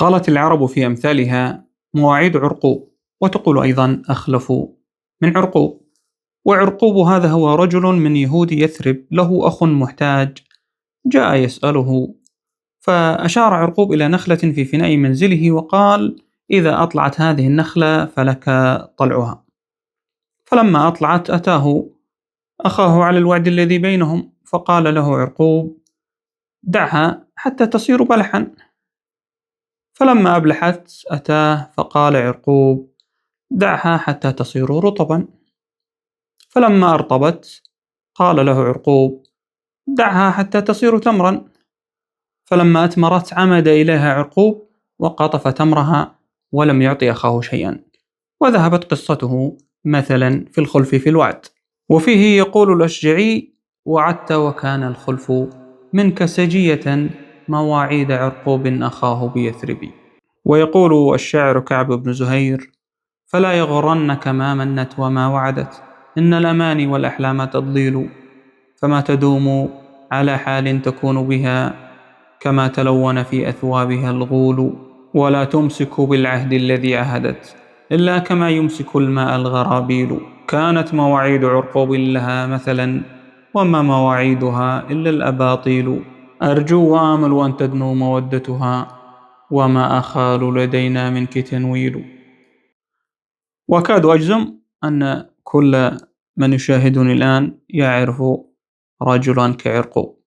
قالت العرب في أمثالها: مواعيد عرقوب. وتقول أيضا: أخلف من عرقوب. وعرقوب هذا هو رجل من يهود يثرب له أخ محتاج جاء يسأله، فأشار عرقوب إلى نخلة في فناء منزله وقال: إذا أطلعت هذه النخلة فلك طلعها. فلما أطلعت أتاه أخاه على الوعد الذي بينهم، فقال له عرقوب: دعها حتى تصير بلحا. فلما أبلحت أتاه فقال عرقوب: دعها حتى تصير رطبا. فلما أرطبت قال له عرقوب: دعها حتى تصير تمرا. فلما أثمرت عمد إليها عرقوب وقطف تمرها ولم يعطي أخاه شيئا. وذهبت قصته مثلا في الخلف في الوعد. وفيه يقول الأشجعي: وعدت وكان الخلف منك سجية، مواعيد عرقوب أخاه بيثرب. ويقول الشاعر كعب بن زهير: فلا يغرنك ما منت وما وعدت، إن الأماني والأحلام تضليل، فما تدوم على حال تكون بها كما تلون في أثوابها الغول، ولا تمسك بالعهد الذي عهدت إلا كما يمسك الماء الغرابيل. كانت مواعيد عرقوب لها مثلا، وما مواعيدها إلا الأباطيل. أرجو وآمل أن تدنو مودتها، وما أخال لدينا منك تنويل. وأكاد أجزم أن كل من يشاهدني الآن يعرف رجلا كعرقوب.